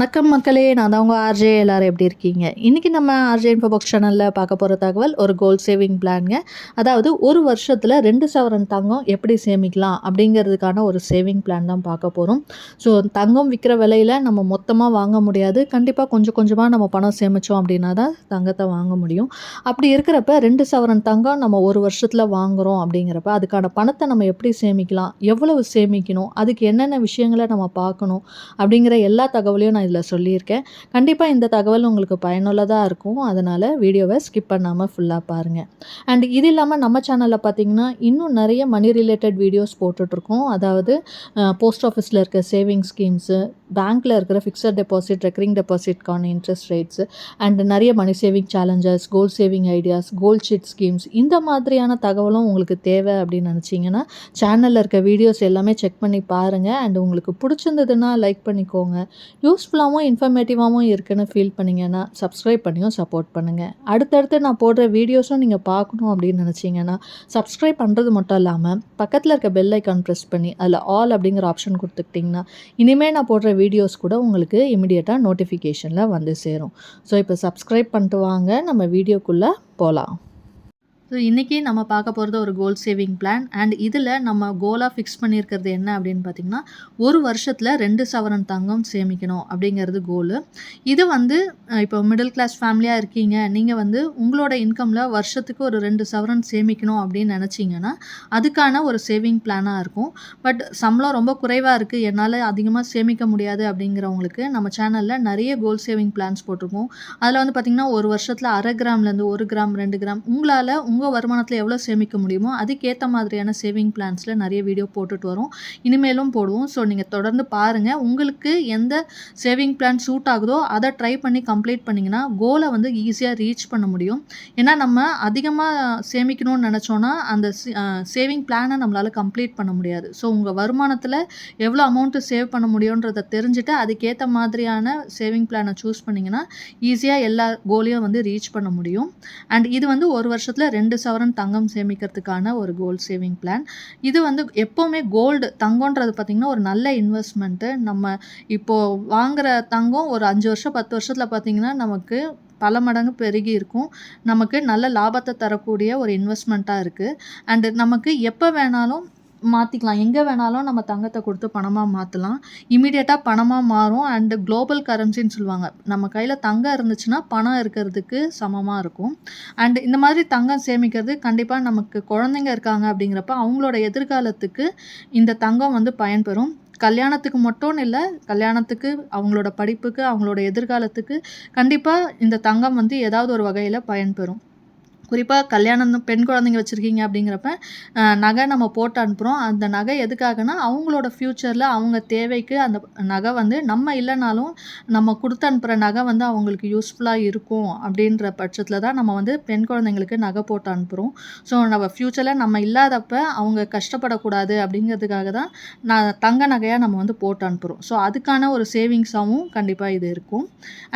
வணக்கம் மக்களே, நான் தான் உங்கள் ஆர்ஜே. எல்லோரும் எப்படி இருக்கீங்க? இன்றைக்கி நம்ம ஆர்ஜே இன்ஃபோபாக்ஸ் சேனலில் பார்க்க போகிற தகவல் ஒரு கோல்ட் சேவிங் பிளான்ங்க. அதாவது ஒரு வருஷத்தில் 2 சவரன் தங்கம் எப்படி சேமிக்கலாம் அப்படிங்கிறதுக்கான ஒரு சேவிங் பிளான் தான் பார்க்க போகிறோம். ஸோ தங்கம் விற்கிற விலையில் நம்ம மொத்தமாக வாங்க முடியாது. கண்டிப்பாக கொஞ்சம் கொஞ்சமாக நம்ம பணம் சேமித்தோம் அப்படின்னா தான் தங்கத்தை வாங்க முடியும். அப்படி இருக்கிறப்ப 2 சவரன் தங்கம் நம்ம ஒரு வருஷத்தில் வாங்குகிறோம் அப்படிங்கிறப்ப அதுக்கான பணத்தை நம்ம எப்படி சேமிக்கலாம், எவ்வளவு சேமிக்கணும், அதுக்கு என்னென்ன விஷயங்களை நம்ம பார்க்கணும் அப்படிங்கிற எல்லா தகவலையும் நான் இதில் சொல்லியிருக்கேன். கண்டிப்பாக இந்த தகவல் உங்களுக்கு பயனுள்ளதாக இருக்கும். அதனால் வீடியோவை ஸ்கிப் பண்ணாமல் ஃபுல்லாக பாருங்கள். அண்ட் இது இல்லாமல் நம்ம சேனலில் பார்த்திங்கன்னா இன்னும் நிறைய மணி ரிலேட்டட் வீடியோஸ் போட்டுட்ருக்கோம். அதாவது போஸ்ட் ஆஃபீஸில் இருக்க சேவிங் ஸ்கீம்ஸு, பேங்க்கில் இருக்கிற ஃபிக்ஸட் டெபாசிட், ரெக்கரிங் டெபாசிட்கான இன்ட்ரெஸ்ட் ரேட்ஸு, அண்ட் நிறைய money saving challenges, gold saving ideas, gold sheet schemes, இந்த மாதிரியான தகவலும் உங்களுக்கு தேவை அப்படின்னு நினச்சிங்கன்னா சேனலில் இருக்க வீடியோஸ் எல்லாமே செக் பண்ணி பாருங்கள். அண்ட் உங்களுக்கு பிடிச்சிருந்ததுன்னா லைக் பண்ணிக்கோங்க. யூஸ்ஃபுல்லாகவும் இன்ஃபர்மேட்டிவாகவும் இருக்குன்னு ஃபீல் பண்ணிங்கன்னா சப்ஸ்கிரைப் பண்ணியும் சப்போர்ட் பண்ணுங்கள். அடுத்தடுத்து நான் போடுற வீடியோஸும் நீங்கள் பார்க்கணும் அப்படின்னு நினச்சிங்கன்னா சப்ஸ்கிரைப் பண்ணுறது மட்டும் இல்லாமல் பக்கத்தில் இருக்க பெல் ஐக்கான் ப்ரெஸ் பண்ணி அதில் ஆல் அப்படிங்கிற ஆப்ஷன் கொடுத்துக்கிட்டிங்கன்னா இனிமேல் நான் போடுற வீடியோஸ் கூட உங்களுக்கு இமிடியேட்டாக நோட்டிஃபிகேஷனில் வந்து சேரும். ஸோ இப்போ சப்ஸ்கிரைப் பண்ணிட்டு வாங்க, நம்ம வீடியோக்குள்ளே போகலாம். ஸோ இன்றைக்கி நம்ம பார்க்க போகிறது ஒரு கோல் சேவிங் பிளான். அண்ட் இதில் நம்ம கோலாக ஃபிக்ஸ் பண்ணியிருக்கிறது என்ன அப்படின்னு பார்த்திங்கன்னா, ஒரு வருஷத்தில் 2 சவரன் தங்கம் சேமிக்கணும் அப்படிங்கிறது கோலு. இது இப்போ மிடில் கிளாஸ் ஃபேமிலியாக இருக்கீங்க, நீங்கள் உங்களோட இன்கமில் வருஷத்துக்கு ஒரு 2 சவரன் சேமிக்கணும் அப்படின்னு நினச்சிங்கன்னா அதுக்கான ஒரு சேவிங் பிளானாக இருக்கும். பட் சம்பளம் ரொம்ப குறைவாக இருக்குது, என்னால் அதிகமாக சேமிக்க முடியாது அப்படிங்கிறவங்களுக்கு நம்ம சேனலில் நிறைய கோல் சேவிங் பிளான்ஸ் போட்டிருக்கோம். அதில் பார்த்திங்கன்னா ஒரு வருஷத்தில் 1/2 கிராம்லேருந்து 1 கிராம் 2 கிராம் உங்களால் உங்கள் வருமானத்தில் எவ்வளோ சேமிக்க முடியுமோ அதுக்கேற்ற மாதிரியான சேவிங் பிளான்ஸில் நிறைய வீடியோ போட்டுட்டு வரோம், இனிமேலும் போடுவோம். ஸோ நீங்கள் தொடர்ந்து பாருங்கள். உங்களுக்கு எந்த சேவிங் பிளான் சூட் ஆகுதோ அதை ட்ரை பண்ணி கம்ப்ளீட் பண்ணிங்கன்னா கோலை ஈஸியாக ரீச் பண்ண முடியும். ஏன்னா நம்ம அதிகமாக சேமிக்கணும்னு நினச்சோன்னா அந்த சேவிங் பிளானை நம்மளால் கம்ப்ளீட் பண்ண முடியாது. ஸோ உங்கள் வருமானத்தில் எவ்வளோ அமௌண்ட்டு சேவ் பண்ண முடியுன்றதை தெரிஞ்சுட்டு அதுக்கேற்ற மாதிரியான சேவிங் பிளானை சூஸ் பண்ணிங்கன்னா ஈஸியாக எல்லா கோலையும் ரீச் பண்ண முடியும். அண்ட் இது ஒரு வருஷத்தில் 2 சவரன் தங்கம் சேமிக்கிறதுக்கான ஒரு கோல்ட் சேவிங் பிளான். இது எப்போவுமே கோல்டு தங்கம்ன்றது பார்த்திங்கன்னா ஒரு நல்ல இன்வெஸ்ட்மெண்ட்டு. நம்ம இப்போது வாங்குகிற தங்கம் ஒரு 5 வருஷம் 10 வருஷத்தில் பார்த்திங்கன்னா நமக்கு பல மடங்கு பெருகி இருக்கும். நமக்கு நல்ல லாபத்தை தரக்கூடிய ஒரு இன்வெஸ்ட்மெண்ட்டாக இருக்குது. அண்டு நமக்கு எப்போ வேணாலும் மாற்றிக்கலாம், எங்கே வேணாலும் நம்ம தங்கத்தை கொடுத்து பணமாக மாற்றலாம். இமீடியட்டாக பணமாக மாறும். அண்டு குளோபல் கரன்சின்னு சொல்லுவாங்க. நம்ம கையில் தங்கம் இருந்துச்சுன்னா பணம் இருக்கிறதுக்கு சமமாக இருக்கும். அண்டு இந்த மாதிரி தங்கம் சேமிக்கிறது கண்டிப்பாக நமக்கு குழந்தைங்க இருக்காங்க அப்படிங்கிறப்ப அவங்களோட எதிர்காலத்துக்கு இந்த தங்கம் பயன்பெறும். கல்யாணத்துக்கு மட்டும் இல்லை, கல்யாணத்துக்கு, அவங்களோட படிப்புக்கு, அவங்களோட எதிர்காலத்துக்கு கண்டிப்பாக இந்த தங்கம் ஏதாவது ஒரு வகையில் பயன்பெறும். குறிப்பாக கல்யாணம் பெண் குழந்தைங்க வச்சுருக்கீங்க அப்படிங்கிறப்ப நகை நம்ம போட்டு அனுப்புகிறோம். அந்த நகை எதுக்காகனா அவங்களோட ஃப்யூச்சரில் அவங்க தேவைக்கு அந்த நகை நம்ம இல்லைனாலும் நம்ம கொடுத்து அனுப்புகிற நகை அவங்களுக்கு யூஸ்ஃபுல்லாக இருக்கும். அப்படின்ற பட்சத்தில் தான் நம்ம பெண் குழந்தைங்களுக்கு நகை போட்டு அனுப்புகிறோம். ஸோ நம்ம ஃப்யூச்சரில் நம்ம இல்லாதப்ப அவங்க கஷ்டப்படக்கூடாது அப்படிங்கிறதுக்காக தான் தங்க நகையாக நம்ம போட்டு அனுப்புகிறோம். ஸோ அதுக்கான ஒரு சேவிங்ஸாகவும் கண்டிப்பாக இது இருக்கும்.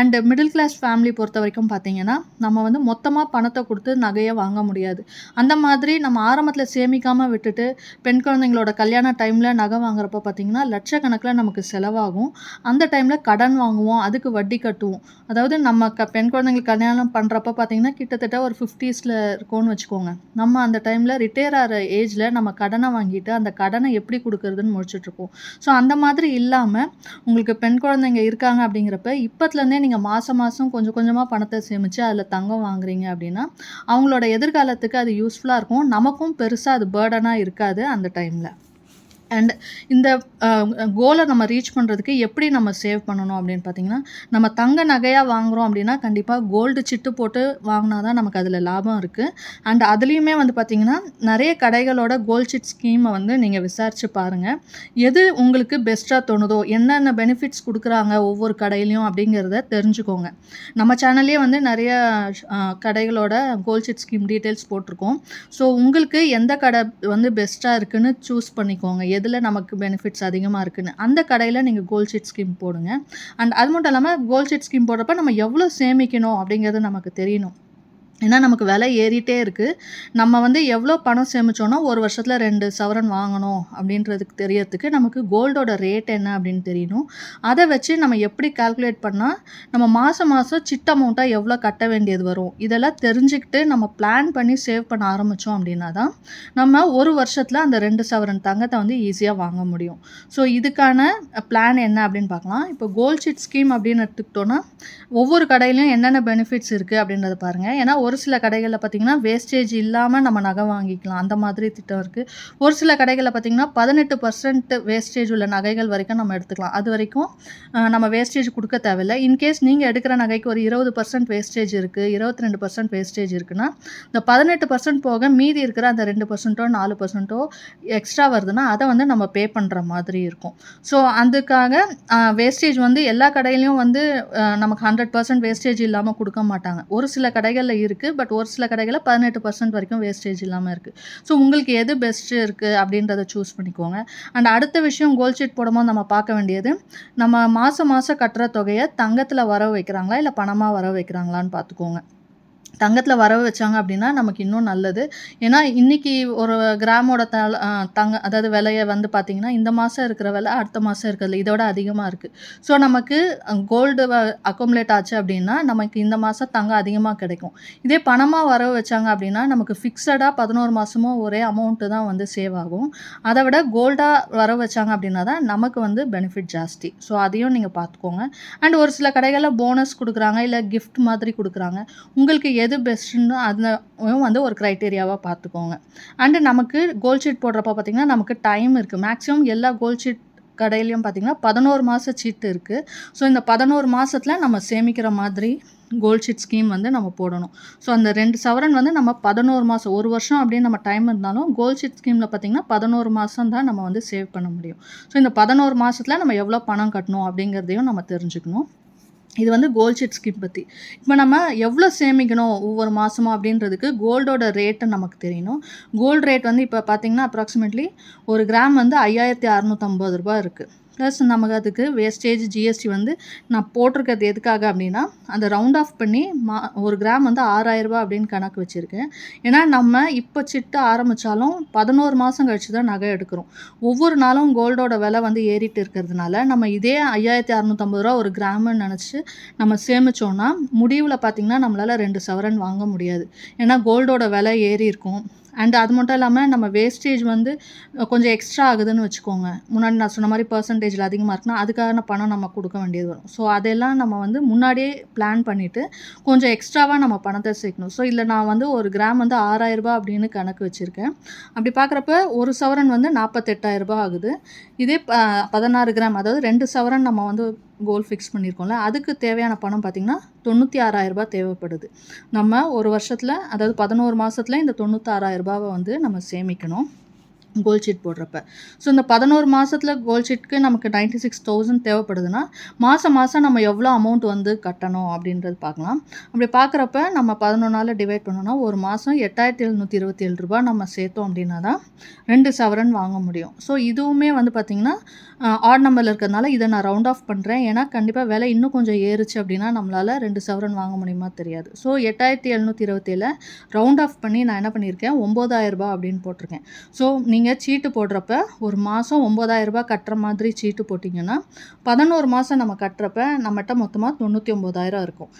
அண்டு மிடில் கிளாஸ் ஃபேமிலி பொறுத்த வரைக்கும் பார்த்திங்கன்னா நம்ம மொத்தமாக பணத்தை கொடுத்து நகையை வாங்க முடியாது. அந்த மாதிரி நம்ம ஆரம்பத்தில் சேமிக்காமல் விட்டுட்டு பெண் குழந்தைங்களோட கல்யாண டைமில் நகை வாங்குறப்ப பார்த்திங்கன்னா லட்சக்கணக்கில் நமக்கு செலவாகும். அந்த டைமில் கடன் வாங்குவோம், அதுக்கு வட்டி கட்டுவோம். அதாவது நம்ம பெண் குழந்தைங்களுக்கு கல்யாணம் பண்ணுறப்ப பார்த்திங்கன்னா கிட்டத்தட்ட ஒரு 50ஸ்ல இருக்கோன்னு வச்சுக்கோங்க. நம்ம அந்த டைமில் ரிட்டையர் ஆகிற ஏஜில் நம்ம கடனை வாங்கிட்டு அந்த கடனை எப்படி கொடுக்குறதுன்னு முடிச்சுட்ருப்போம். ஸோ அந்த மாதிரி இல்லாமல் உங்களுக்கு பெண் குழந்தைங்க இருக்காங்க அப்படிங்கிறப்ப இப்போத்துலேருந்தே நீங்கள் மாதம் கொஞ்சம் கொஞ்சமாக பணத்தை சேமித்து அதில் தங்கம் வாங்குறீங்க அப்படின்னா அவங்களோட எதிர்காலத்துக்கு அது யூஸ்ஃபுல்லாக இருக்கும். நமக்கும் பெருசாக அது பேர்டனாக இருக்காது அந்த டைமில். அண்ட் இந்த கோலை நம்ம ரீச் பண்ணுறதுக்கு எப்படி நம்ம சேவ் பண்ணணும் அப்படின்னு பார்த்திங்கன்னா, நம்ம தங்க நகையாக வாங்குகிறோம் அப்படின்னா கண்டிப்பாக கோல்டு சிட்டு போட்டு வாங்கினா தான் நமக்கு அதில் லாபம் இருக்குது. அண்ட் அதுலேயுமே பார்த்திங்கன்னா நிறைய கடைகளோட கோல்ட் சிட் ஸ்கீமை நீங்கள் விசாரித்து பாருங்கள். எது உங்களுக்கு பெஸ்ட்டாக தோணுதோ, என்னென்ன பெனிஃபிட்ஸ் கொடுக்குறாங்க ஒவ்வொரு கடையிலையும் அப்படிங்கிறத தெரிஞ்சுக்கோங்க. நம்ம சேனல்லே நிறைய கடைகளோட கோல்ட் சிட் ஸ்கீம் டீட்டெயில்ஸ் போட்டிருக்கோம். ஸோ உங்களுக்கு எந்த கடை பெஸ்ட்டாக இருக்குதுன்னு சூஸ் பண்ணிக்கோங்க. எதில் நமக்கு பெனிஃபிட்ஸ் அதிகமாக இருக்குன்னு அந்த கடையில் நீங்கள் கோல்ட் ஷீட் ஸ்கீம் போடுங்க. அண்ட் அது மட்டும் இல்லாமல் கோல்ட் ஷீட் ஸ்கீம் போடுறப்ப நம்ம எவ்வளோ சேமிக்கணும் அப்படிங்கிறது நமக்கு தெரியணும். ஏன்னா நமக்கு விலை ஏறிட்டே இருக்குது. நம்ம வந்து எவ்வளோ பணம் சேமிச்சோன்னா, ஒரு வருஷத்துல 2 சவரன் வாங்கணும் அப்படின்றதுக்கு தெரியறதுக்கு நமக்கு கோல்டோட ரேட் என்ன அப்படின்னு தெரியணும். அத வச்சு நம்ம எப்படி கால்குலேட் பண்ணா, நம்ம மாசம் மாசம் சிட் அமௌண்ட்டா எவ்வளோ கட்ட வேண்டியது வரும். இதெல்லாம் தெரிஞ்சுக்கிட்டு நம்ம பிளான் பண்ணி சேவ் பண்ண ஆரம்பிச்சோம் அப்படின்னா தான், நம்ம ஒரு வருஷத்துல அந்த 2 சவரன் தங்கத்த வந்து ஈஸியா வாங்க முடியும். ஸோ இதுக்கான பிளான் என்ன அப்படின்னு பார்க்கலாம். இப்போ கோல்ட் சிட் ஸ்கீம் அப்படின்னு எடுத்துக்கிட்டோம்னா, ஒவ்வொரு கடையிலயும் என்னென்ன பெனிஃபிட்ஸ் இருக்கு அப்படின்றத பாருங்க. ஏன்னா ஒரு சில கடைகள்ல பார்த்தீங்கன்னா, வேஸ்டேஜ் இல்லாம நம்ம நகை வாங்கிக்கலாம். அந்த மாதிரி திட்டம் இருக்கு. ஒரு சில கடைகள்ல பார்த்தீங்கன்னா, 18% வேஸ்டேஜ் உள்ள நகைகள் வரைக்கும் நம்ம எடுத்துக்கலாம். அது வரைக்கும் நம்ம வேஸ்டேஜ் குடுக்க தேவையில்ல. இன்கேஸ் நீங்க எடுக்கிற நகைக்கு ஒரு 20% வேஸ்டேஜ் இருக்கு, 22% வேஸ்டேஜ் இருக்குன்னா, இந்த 18% போக மீதி இருக்கிற அந்த 2%ஓ 4%ஓ எக்ஸ்ட்ரா வருதுன்னா, அத வந்து நம்ம பே பண்ற மாதிரி இருக்கும். ஸோ அதுக்காக வேஸ்டேஜ் வந்து எல்லா கடையிலயும் வந்து நமக்கு 100% வேஸ்டேஜ் இல்லாம குடுக்க மாட்டாங்க. ஒரு சில கடைகள்ல இருக்கு. பட் ஒரு சில கடைகள்ல 18% வரைக்கும் வேஸ்டேஜ் இல்லாம இருக்கு. ஸோ உங்களுக்கு எது பெஸ்ட் இருக்கு அப்படின்றத சூஸ் பண்ணிக்கோங்க. அண்ட் அடுத்த விஷயம் கோல்ட் சீட் போடும்போது நம்ம பார்க்க வேண்டியது, நம்ம மாசம் மாசம் கட்டுற தொகைய தங்கத்துல வரவு வைக்கிறாங்களா, இல்ல பணமா வரவு வைக்கிறாங்களான்னு பார்த்துக்கோங்க. தங்கத்துல வரவு வச்சாங்க அப்படின்னா, நமக்கு இன்னும் நல்லது. ஏன்னா, இன்னைக்கு ஒரு கிராமோட அதாவது விலைய வந்து பார்த்தீங்கன்னா, இந்த மாசம் இருக்கிற விலை அடுத்த மாசம் இருக்கிறதுல இத விட அதிகமா இருக்கு. ஸோ, நமக்கு கோல்டு அக்குமுலேட் ஆச்சு அப்படின்னா, நமக்கு இந்த மாசம் தங்கம் அதிகமா கிடைக்கும். இதே பணமா வரவு வச்சாங்க அப்படின்னா, நமக்கு ஃபிக்ஸடா 11 மாசமும் ஒரே அமௌண்ட் தான் வந்து சேவ் ஆகும். அத விட கோல்டா வரவு வச்சாங்க அப்படின்னா தான் நமக்கு வந்து பெனிஃபிட் ஜாஸ்தி. ஸோ, அதையும் நீங்க பார்த்துக்கோங்க. அண்ட் ஒரு சில கடைகள்ல போனஸ் குடுக்குறாங்க, இல்ல கிஃப்ட் மாதிரி குடுக்குறாங்க. உங்களுக்கு எது பெஸ்ட்டுன்னு அதுவும் வந்து ஒரு கிரைட்டீரியாவா பார்த்துக்கோங்க. அண்ட் நமக்கு கோல்ட் ஷீட் போடுறப்ப பார்த்தீங்கன்னா, நமக்கு டைம் இருக்கு. மேக்ஸிமம் எல்லா கோல்ட் ஷீட் கடையிலயும் பார்த்தீங்கன்னா, 11 மாச சீட்டு இருக்கு. ஸோ இந்த 11 மாசத்துல நம்ம சேமிக்கிற மாதிரி கோல்ட் ஷீட் ஸ்கீம் வந்து நம்ம போடணும். ஸோ அந்த 2 சவரன் வந்து நம்ம 11 மாசம் 1 வருஷம் அப்படின்னு நம்ம டைம் இருந்தாலும், கோல்ட் ஷீட் ஸ்கீம்ல பார்த்தீங்கன்னா, 11 மாசம் தான் நம்ம வந்து சேவ் பண்ண முடியும். ஸோ இந்த 11 மாசத்துல நம்ம எவ்வளோ பணம் கட்டணும் அப்படிங்கிறதையும் நம்ம தெரிஞ்சுக்கணும். இது வந்து கோல்ட் ஷீட் ஸ்கீம் பத்தி. இப்ப நம்ம எவ்வளோ சேமிக்கணும் ஒவ்வொரு மாசமும் அப்படின்றதுக்கு கோல்டோட ரேட் நமக்கு தெரியணும். கோல்ட் ரேட் வந்து இப்ப பார்த்தீங்கன்னா, அப்ராக்ஸிமேட்லி ஒரு கிராம் வந்து ரூ. 5,650 இருக்கு. ப்ளஸ் நமக்கு அதுக்கு வேஸ்டேஜ், ஜிஎஸ்டி வந்து நான் போட்டிருக்கிறது எதுக்காக அப்படின்னா, அந்த ரவுண்ட் ஆஃப் பண்ணி ஒரு கிராம் வந்து ரூ. 6,000 அப்படின்னு கணக்கு வச்சிருக்கேன். ஏன்னா நம்ம இப்ப சிட்டு ஆரம்பிச்சாலும் 11 மாசம் கழிச்சு தான் நகை எடுக்கிறோம். ஒவ்வொரு நாளும் கோல்டோட விலை வந்து ஏறிட்டு இருக்கிறதுனால, நம்ம இதே ரூ. 5,650 ஒரு கிராம்னு நெனச்சு நம்ம சேமிச்சோம்னா, முடிவுல பார்த்தீங்கன்னா, நம்மளால 2 சவரன் வாங்க முடியாது. ஏன்னா கோல்டோட விலை ஏறி இருக்கும். அண்ட் அது மட்டும் இல்லாம நம்ம வேஸ்டேஜ் வந்து கொஞ்சம் எக்ஸ்ட்ரா ஆகுதுன்னு வச்சுக்கோங்க. முன்னாடி நான் சொன்ன மாரி பெர்சன்டேஜ்ல அதிகமா இருக்குன்னா, அதுக்கான பணம் நம்ம குடுக்க வேண்டியது வரும். ஸோ அதெல்லாம் நம்ம வந்து முன்னாடியே பிளான் பண்ணிட்டு, கொஞ்சம் எக்ஸ்ட்ராவா நம்ம பணத்த சேர்க்கணும். ஸோ இதுல நான் வந்து ஒரு கிராம் வந்து ரூ. 6,000 அப்படின்னு கணக்கு வச்சிருக்கேன். அப்படி பார்க்குறப்ப ஒரு சவரன் வந்து ரூ. 48,000 ஆகுது. இதே 16 கிராம் அதாவது 2 சவரன் நம்ம வந்து கோல் ஃபிக்ஸ் பண்ணியிருக்கோம்ல, அதுக்கு தேவையான பணம் பார்த்தீங்கன்னா, ரூ. 96,000 தேவைப்படுது. நம்ம ஒரு வருஷத்துல அதாவது 11 மாசத்துல இந்த ரூ. 96,000 வந்து நம்ம சேமிக்கணும். கோல்ட் ஷீட் போடுறப்ப. ஸோ இந்த 11 மாசத்துல கோல்ட் ஷீட்க்கு நமக்கு 96,000 தேவைப்படுதுன்னா, மாசம் மாசம் நம்ம எவ்வளோ அமௌண்ட் வந்து கட்டணும் அப்படின்றது பார்க்கலாம். அப்படி பார்க்குறப்ப நம்ம 11ஆல டிவைட் பண்ணோம்னா, ஒரு மாசம் ரூ. 8,727 நம்ம சேர்த்தோம் அப்படின்னா தான் 2 சவரன் வாங்க முடியும். ஸோ இதுவுமே வந்து பார்த்தீங்கன்னா, ஆட் நம்பர்ல இருக்கிறதுனால இத நான் ரவுண்ட் ஆஃப் பண்றேன். ஏன்னா கண்டிப்பா விலை இன்னும் கொஞ்சம் ஏறுச்சு அப்படின்னா, நம்மளால 2 சவரன் வாங்க முடியுமா தெரியாது. ஸோ 8,727 ரவுண்ட் ஆஃப் பண்ணி நான் என்ன பண்ணியிருக்கேன், ரூ. 9,000 அப்படின்னு போட்டிருக்கேன். ஸோ நீங்க சீட்டு போடுறப்ப ஒரு மாசம் ரூ. 9,000 கட்டுற மாதிரி சீட்டு போட்டிங்கன்னா, 11 மாசம் நம்ம கட்டுறப்ப நம்மட்ட மொத்தமா 99,000 இருக்கும்.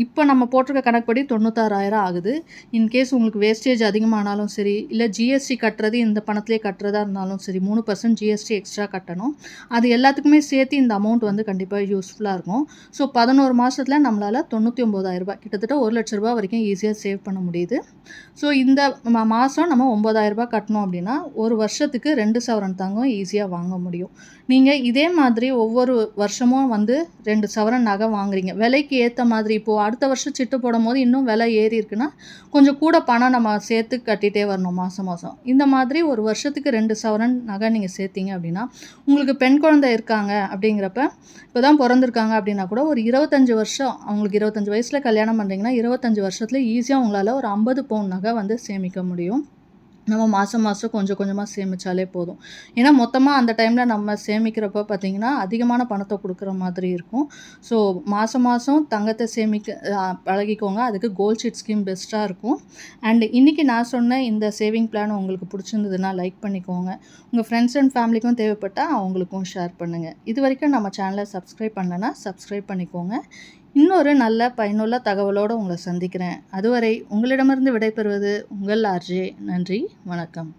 இப்ப நம்ம போட்டிருக்க கணக்குப்படி 96,000 ஆகுது. இன்கேஸ் உங்களுக்கு வேஸ்டேஜ் அதிகமானாலும் சரி, இல்ல ஜிஎஸ்டி கட்டுறது இந்த பணத்திலேயே கட்டுறதா இருந்தாலும் சரி, 3% ஜிஎஸ்டி எக்ஸ்ட்ரா கட்டணும். அது எல்லாத்துக்குமே சேர்த்து இந்த அமௌண்ட் வந்து கண்டிப்பா யூஸ்ஃபுல்லா இருக்கும். ஸோ 11 மாசத்துல நம்மளால ரூ. 99,000 கிட்டத்தட்ட ரூ. 1,00,000 வரைக்கும் ஈஸியா சேவ் பண்ண முடியுது. ஸோ இந்த மாசம் நம்ம ரூ. 9,000 கட்டணும் அப்படின்னா, ஒரு வருஷத்துக்கு 2 சவரன் தங்கம் ஈஸியா வாங்க முடியும். நீங்க இதே மாதிரி ஒவ்வொரு வருஷமும் வந்து 2 சவரன் நகை வாங்குறீங்க. விலைக்கு ஏத்த மாதிரி இப்போ அடுத்த வருஷம் சிட்டு போடும்போது இன்னும் விலை ஏறி இருக்குன்னா, கொஞ்சம் கூட பணம் நம்ம சேர்த்து கட்டிட்டே வரணும் மாசம் மாசம். இந்த மாதிரி ஒரு வருஷத்துக்கு 2 சவரன் நகை நீங்க சேர்த்தீங்க அப்படின்னா, உங்களுக்கு பெண் குழந்தை இருக்காங்க அப்படிங்கிறப்ப, இப்பதான் பொறந்திருக்காங்க அப்படின்னா கூட ஒரு 25 வருஷம் அவங்களுக்கு 25 வயசுல கல்யாணம் பண்றீங்கன்னா, 25 வருஷத்துல ஈஸியா உங்களால ஒரு 50 பவுன் நகை வந்து சேமிக்க முடியும். நம்ம மாதம் மாதம் கொஞ்சம் கொஞ்சமாக சேமித்தாலே போதும். ஏன்னா மொத்தமாக அந்த டைமில் நம்ம சேமிக்கிறப்போ பார்த்திங்கன்னா அதிகமான பணத்தை கொடுக்குற மாதிரி இருக்கும். ஸோ மாதம் மாதம் தங்கத்தை சேமிக்க பழகிக்கோங்க. அதுக்கு கோல்ட் ஷீட் ஸ்கீம் பெஸ்ட்டாக இருக்கும். அண்ட் இன்றைக்கி நான் சொன்ன இந்த சேவிங் பிளான் உங்களுக்கு பிடிச்சிருந்ததுன்னா லைக் பண்ணிக்கோங்க. உங்கள் ஃப்ரெண்ட்ஸ் அண்ட் ஃபேமிலிக்கும் தேவைப்பட்டால் அவங்களுக்கும் ஷேர் பண்ணுங்கள். இது வரைக்கும் நம்ம சேனலை சப்ஸ்கிரைப் பண்ணலன்னா சப்ஸ்கிரைப் பண்ணிக்கோங்க. இன்னொரு நல்ல பயனுள்ள தகவலோடு உங்களை சந்திக்கிறேன். அதுவரை உங்களிடமிருந்து விடைபெறுவது உங்கள் ஆர்ஜே. நன்றி, வணக்கம்.